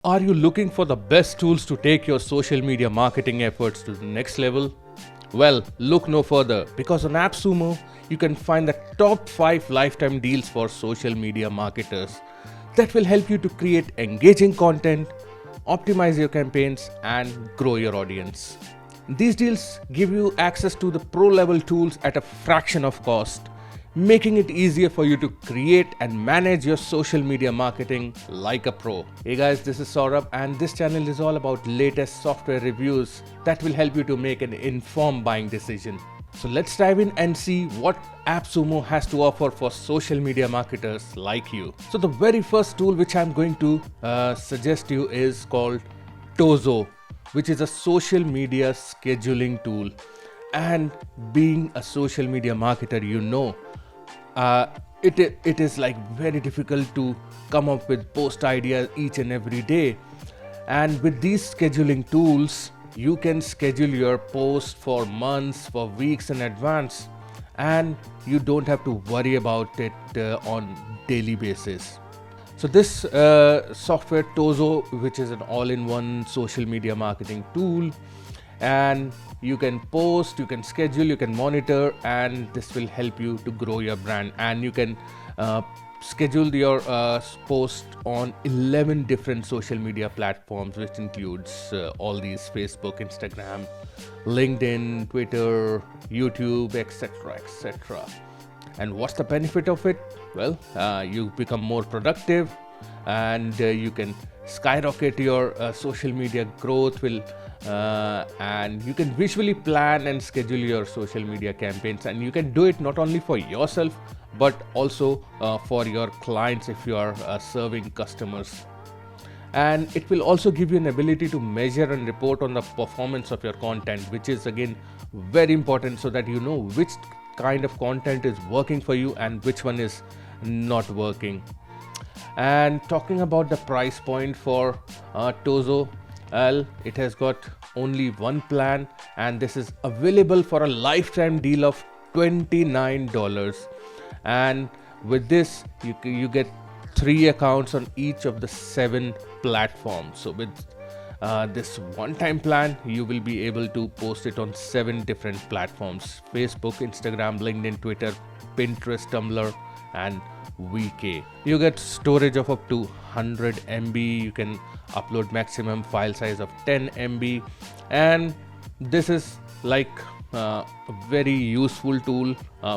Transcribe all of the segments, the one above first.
Are you looking for the best tools to take your social media marketing efforts to the next level? Well, look no further because on AppSumo, you can find the top 5 lifetime deals for social media marketers that will help you to create engaging content, optimize your campaigns, and grow your audience. These deals give you access to the pro level tools at a fraction of cost, making it easier for you to create and manage your social media marketing like a pro. Hey guys, this is Saurabh and this channel is all about latest software reviews that will help you to make an informed buying decision. So let's dive in and see what AppSumo has to offer for social media marketers like you. So the very first tool which I'm going to suggest you is called Tozo, which is a social media scheduling tool. And being a social media marketer, it is like very difficult to come up with post ideas each and every day. And with these scheduling tools, you can schedule your post for months, for weeks in advance, and you don't have to worry about it on daily basis. So this software Tozo, which is an all-in-one social media marketing tool, and you can post, you can schedule, you can monitor, and this will help you to grow your brand. And you can schedule your post on 11 different social media platforms, which includes all these: Facebook, Instagram, LinkedIn, Twitter, YouTube, etc., etc. And what's the benefit of it? Well, you become more productive, and you can skyrocket your social media growth and you can visually plan and schedule your social media campaigns, and you can do it not only for yourself but also for your clients if you are serving customers. And it will also give you an ability to measure and report on the performance of your content, which is again very important, so that you know which kind of content is working for you and which one is not working. And talking about the price point for Tozo, well, it has got only one plan, and this is available for a lifetime deal of $29. And with this, you get 3 accounts on each of the 7 platforms. So with this one-time plan, you will be able to post it on 7 different platforms: Facebook, Instagram, LinkedIn, Twitter, Pinterest, Tumblr, and VK. You get storage of up to 100 MB. You can upload maximum file size of 10 MB, and this is like a very useful tool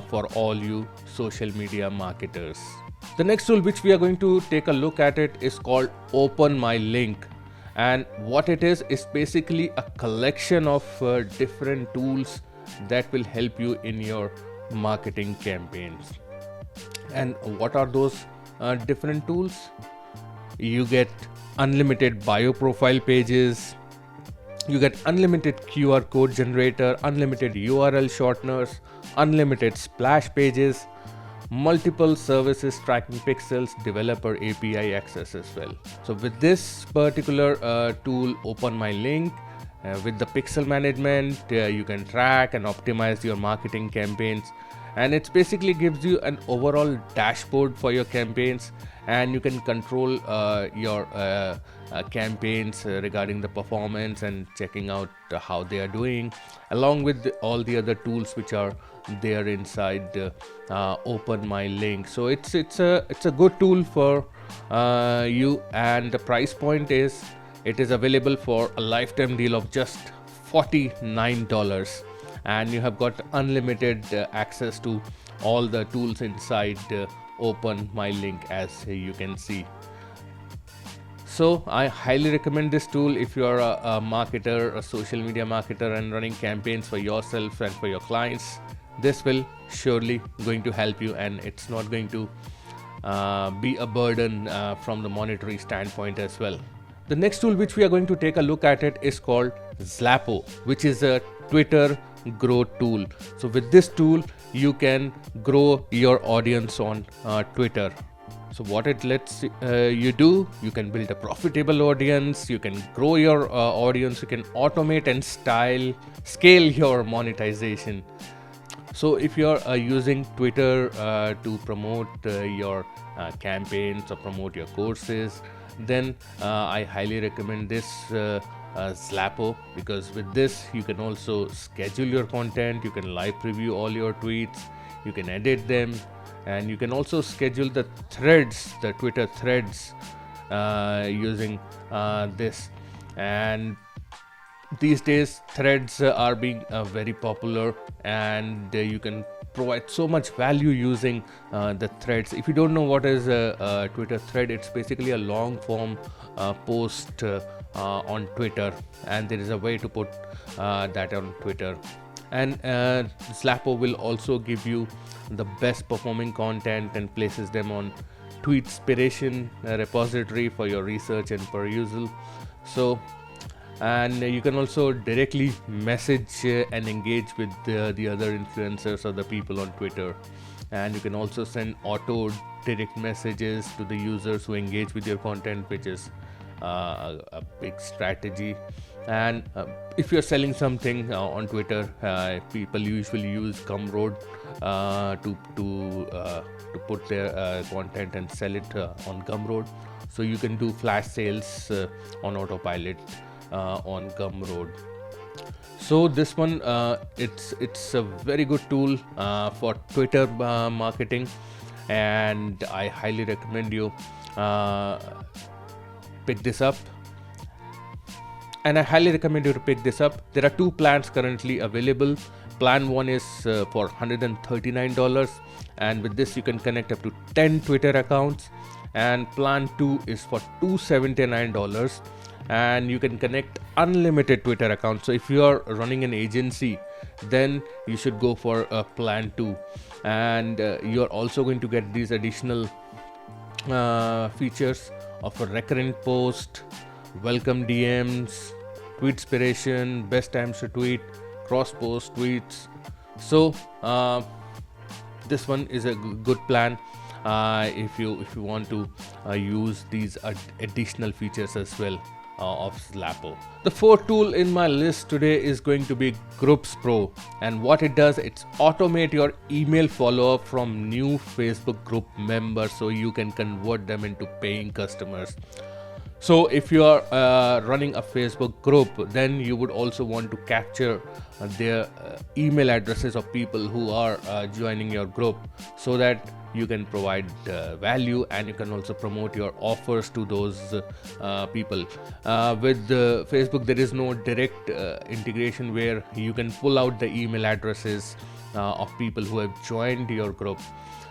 for all you social media marketers. The next tool which we are going to take a look at it is called Open My Link. And what it is basically a collection of different tools that will help you in your marketing campaigns. And what are those different tools? You get unlimited bio profile pages, you get unlimited QR code generator, unlimited URL shorteners, unlimited splash pages, multiple services tracking pixels, developer API access as well. So with this particular tool, Open My Link, with the pixel management, you can track and optimize your marketing campaigns, and it basically gives you an overall dashboard for your campaigns, and you can control your campaigns regarding the performance and checking out how they are doing, along with all the other tools which are there inside Open My Link. So it's a good tool for you, and the price point is, it is available for a lifetime deal of just $49, and you have got unlimited access to all the tools inside Open My Link, as you can see. So I highly recommend this tool if you are a marketer, a social media marketer, and running campaigns for yourself and for your clients. This will surely going to help you, and it's not going to be a burden from the monetary standpoint as well. The next tool which we are going to take a look at it is called Zappo, which is a Twitter growth tool. So with this tool, you can grow your audience on Twitter. So what it lets you do, you can build a profitable audience, you can grow your audience, you can automate and scale your monetization. So if you're using Twitter to promote your campaigns or promote your courses, then I highly recommend this Slapo, because with this you can also schedule your content, you can live preview all your tweets, you can edit them, and you can also schedule the threads, the Twitter threads, using this. And these days threads are being very popular, and you can provide so much value using the threads. If you don't know what is a Twitter thread, it's basically a long form post on Twitter, and there is a way to put that on Twitter. And Slapo will also give you the best performing content and places them on Tweetspiration repository for your research and perusal. So, and you can also directly message and engage with the other influencers or the people on Twitter, and you can also send auto direct messages to the users who engage with your content, which is a big strategy. And if you're selling something on Twitter, people usually use Gumroad to put their content and sell it on Gumroad. So you can do flash sales on autopilot on Gumroad. So this one, it's a very good tool for Twitter marketing, and I highly recommend you pick this up. And I highly recommend you to pick this up. There are two plans currently available. Plan 1 is for $139, and with this you can connect up to 10 Twitter accounts. And plan 2 is for $279, and you can connect unlimited Twitter accounts. So if you are running an agency, then you should go for plan 2, and you are also going to get these additional features of a recurrent post, welcome DMs, Tweetspiration, best times to tweet, cross post tweets. So this one is a good plan if you want to use these additional features as well of Slapo. The fourth tool in my list today is going to be Groups Pro, and what it does, it's automate your email follow-up from new Facebook group members so you can convert them into paying customers. So if you are running a Facebook group, then you would also want to capture their email addresses of people who are joining your group, so that you can provide value, and you can also promote your offers to those people. With Facebook, there is no direct integration where you can pull out the email addresses of people who have joined your group.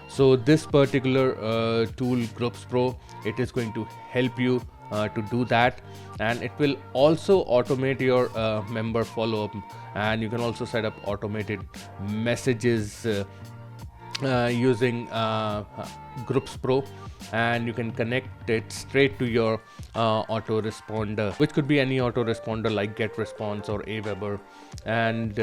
So this particular tool, Groups Pro, it is going to help you to do that, and it will also automate your member follow-up, and you can also set up automated messages using Groups Pro, and you can connect it straight to your autoresponder, which could be any autoresponder like GetResponse or Aweber, and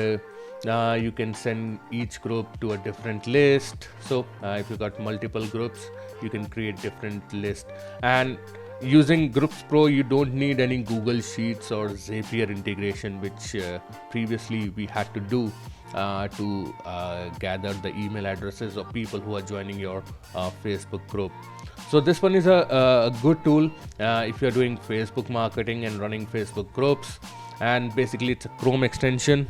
you can send each group to a different list. So if you got multiple groups, you can create different lists. And using Groups Pro, you don't need any Google Sheets or Zapier integration, which previously we had to do to gather the email addresses of people who are joining your Facebook group. So this one is a good tool if you're doing Facebook marketing and running Facebook groups, and basically it's a Chrome extension.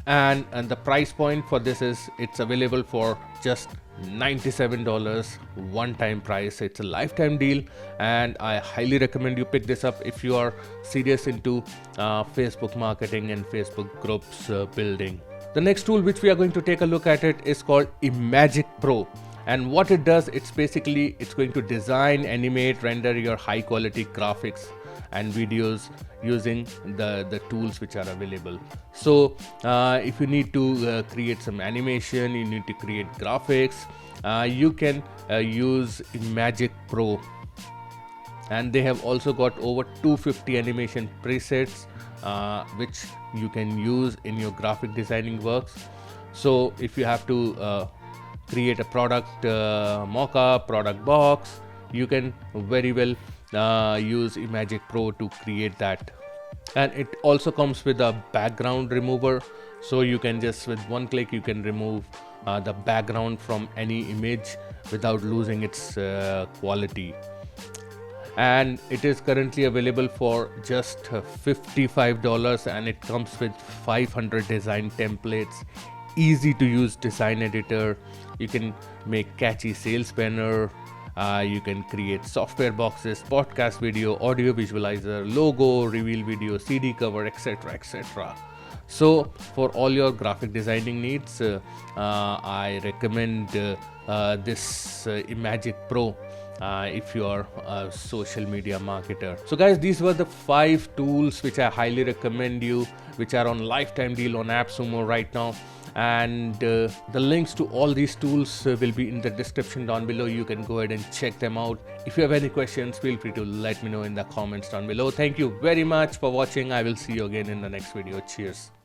And the price point for this is, it's available for just $97 one-time price. It's a lifetime deal, and I highly recommend you pick this up if you are serious into Facebook marketing and Facebook groups building. The next tool which we are going to take a look at it is called Imagic Pro, and what it does, it's going to design, animate, render your high quality graphics and videos using the tools which are available. So if you need to create some animation, you need to create graphics, you can use Imagic Pro, and they have also got over 250 animation presets which you can use in your graphic designing works. So if you have to create a product mock-up, product box, you can very well use Imagic Pro to create that. And it also comes with a background remover, so you can just, with one click, you can remove the background from any image without losing its quality. and it is currently available for just $55, and it comes with 500 design templates, easy to use design editor. You can make catchy sales banner, you can create software boxes, podcast video, audio visualizer, logo, reveal video, CD cover, etc, etc. So for all your graphic designing needs, I recommend this Imagic Pro if you are a social media marketer. So guys, these were the 5 tools which I highly recommend you, which are on lifetime deal on AppSumo right now, and the links to all these tools will be in the description down below. You can go ahead and check them out. If you have any questions, feel free to let me know in the comments down below. Thank you very much for watching. I will see you again in the next video. Cheers.